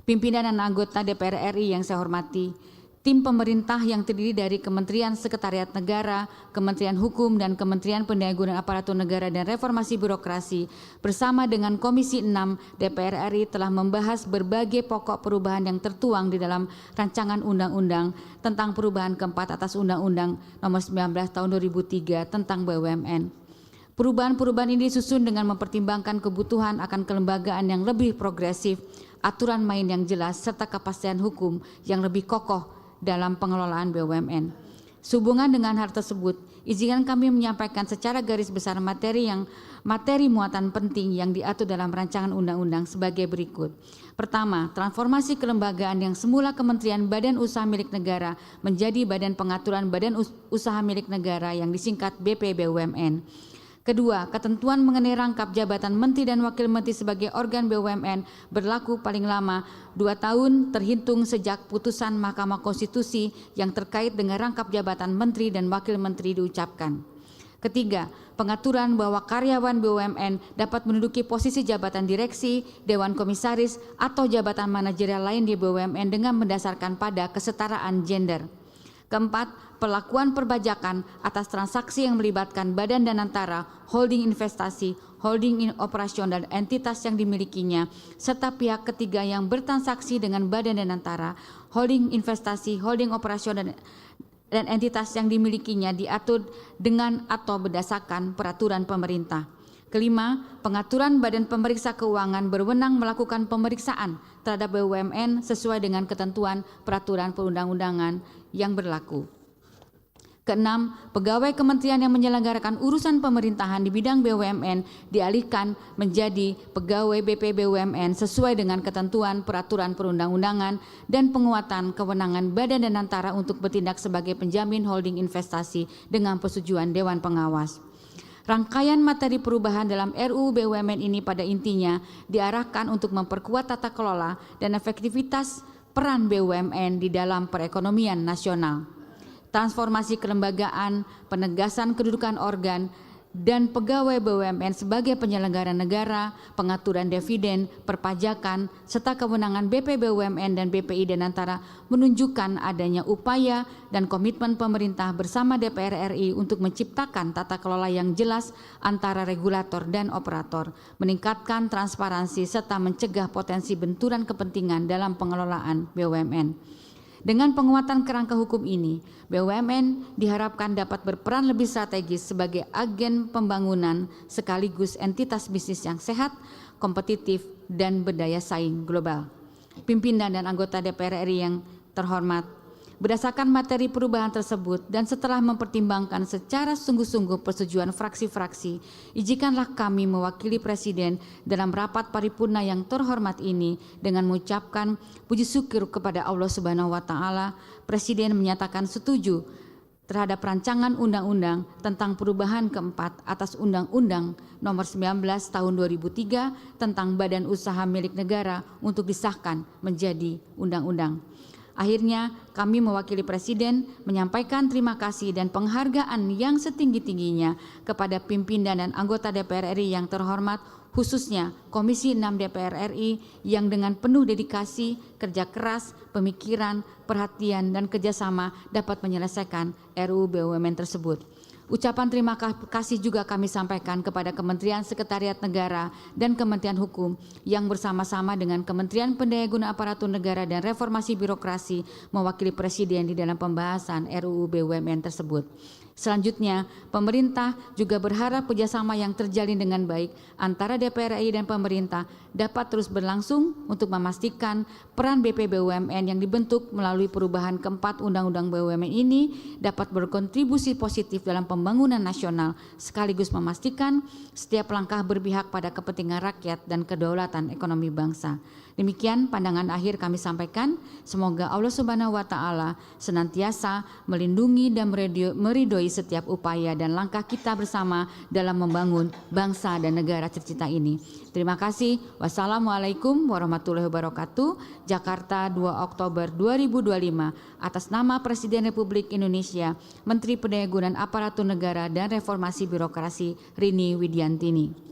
Pimpinan dan anggota DPR RI yang saya hormati, tim pemerintah yang terdiri dari Kementerian Sekretariat Negara, Kementerian Hukum, dan Kementerian Pendayagunaan Aparatur Negara dan Reformasi Birokrasi bersama dengan Komisi 6 DPR RI telah membahas berbagai pokok perubahan yang tertuang di dalam rancangan undang-undang tentang perubahan keempat atas Undang-Undang Nomor 19 Tahun 2003 tentang BUMN. Perubahan-perubahan ini disusun dengan mempertimbangkan kebutuhan akan kelembagaan yang lebih progresif, aturan main yang jelas, serta kepastian hukum yang lebih kokoh dalam pengelolaan BUMN. Sehubungan dengan hal tersebut, izinkan kami menyampaikan secara garis besar materi muatan penting yang diatur dalam rancangan undang-undang sebagai berikut. Pertama, transformasi kelembagaan yang semula Kementerian Badan Usaha Milik Negara menjadi Badan Pengaturan Badan Usaha Milik Negara yang disingkat BPBUMN. Kedua, ketentuan mengenai rangkap jabatan Menteri dan Wakil Menteri sebagai organ BUMN berlaku paling lama 2 tahun terhitung sejak putusan Mahkamah Konstitusi yang terkait dengan rangkap jabatan Menteri dan Wakil Menteri diucapkan. Ketiga, pengaturan bahwa karyawan BUMN dapat menduduki posisi jabatan direksi, dewan komisaris, atau jabatan manajerial lain di BUMN dengan mendasarkan pada kesetaraan gender. Keempat, perlakuan perpajakan atas transaksi yang melibatkan badan dan antara, holding investasi, holding operasional dan entitas yang dimilikinya, serta pihak ketiga yang bertransaksi dengan badan dan antara, holding investasi, holding operasional dan entitas yang dimilikinya diatur dengan atau berdasarkan peraturan pemerintah. Kelima, pengaturan Badan Pemeriksa Keuangan berwenang melakukan pemeriksaan terhadap BUMN sesuai dengan ketentuan peraturan perundang-undangan yang berlaku. Keenam, pegawai kementerian yang menyelenggarakan urusan pemerintahan di bidang BUMN dialihkan menjadi pegawai BPBUMN sesuai dengan ketentuan peraturan perundang-undangan dan penguatan kewenangan badan dan antara untuk bertindak sebagai penjamin holding investasi dengan persetujuan Dewan Pengawas. Rangkaian materi perubahan dalam RUU BUMN ini pada intinya diarahkan untuk memperkuat tata kelola dan efektivitas peran BUMN di dalam perekonomian nasional. Transformasi kelembagaan, penegasan kedudukan organ dan pegawai BUMN sebagai penyelenggara negara, pengaturan dividen, perpajakan, serta kewenangan BPBUMN dan BPI dan antara menunjukkan adanya upaya dan komitmen pemerintah bersama DPR RI untuk menciptakan tata kelola yang jelas antara regulator dan operator, meningkatkan transparansi serta mencegah potensi benturan kepentingan dalam pengelolaan BUMN. Dengan penguatan kerangka hukum ini, BUMN diharapkan dapat berperan lebih strategis sebagai agen pembangunan sekaligus entitas bisnis yang sehat, kompetitif, dan berdaya saing global. Pimpinan dan anggota DPR RI yang terhormat, berdasarkan materi perubahan tersebut dan setelah mempertimbangkan secara sungguh-sungguh persetujuan fraksi-fraksi, izinkanlah kami mewakili Presiden dalam rapat paripurna yang terhormat ini dengan mengucapkan puji syukur kepada Allah Subhanahu wa Ta'ala. Presiden menyatakan setuju terhadap rancangan undang-undang tentang perubahan keempat atas Undang-Undang Nomor 19 Tahun 2003 tentang Badan Usaha Milik Negara untuk disahkan menjadi undang-undang. Akhirnya kami mewakili Presiden menyampaikan terima kasih dan penghargaan yang setinggi-tingginya kepada pimpinan dan anggota DPR RI yang terhormat, khususnya Komisi 6 DPR RI yang dengan penuh dedikasi, kerja keras, pemikiran, perhatian, dan kerjasama dapat menyelesaikan RUU BUMN tersebut. Ucapan terima kasih juga kami sampaikan kepada Kementerian Sekretariat Negara dan Kementerian Hukum yang bersama-sama dengan Kementerian Pendayagunaan Aparatur Negara dan Reformasi Birokrasi mewakili Presiden di dalam pembahasan RUU BUMN tersebut. Selanjutnya, pemerintah juga berharap kerjasama yang terjalin dengan baik antara DPR RI dan pemerintah dapat terus berlangsung untuk memastikan peran BPBUMN yang dibentuk melalui perubahan keempat Undang-Undang BUMN ini dapat berkontribusi positif dalam pembangunan nasional sekaligus memastikan setiap langkah berpihak pada kepentingan rakyat dan kedaulatan ekonomi bangsa. Demikian pandangan akhir kami sampaikan. Semoga Allah Subhanahu wa Ta'ala senantiasa melindungi dan meridhoi setiap upaya dan langkah kita bersama dalam membangun bangsa dan negara tercinta ini. Terima kasih. Wassalamualaikum warahmatullahi wabarakatuh. Jakarta, 2 Oktober 2025. Atas nama Presiden Republik Indonesia, Menteri Pendayagunaan Aparatur Negara dan Reformasi Birokrasi Rini Widiantini.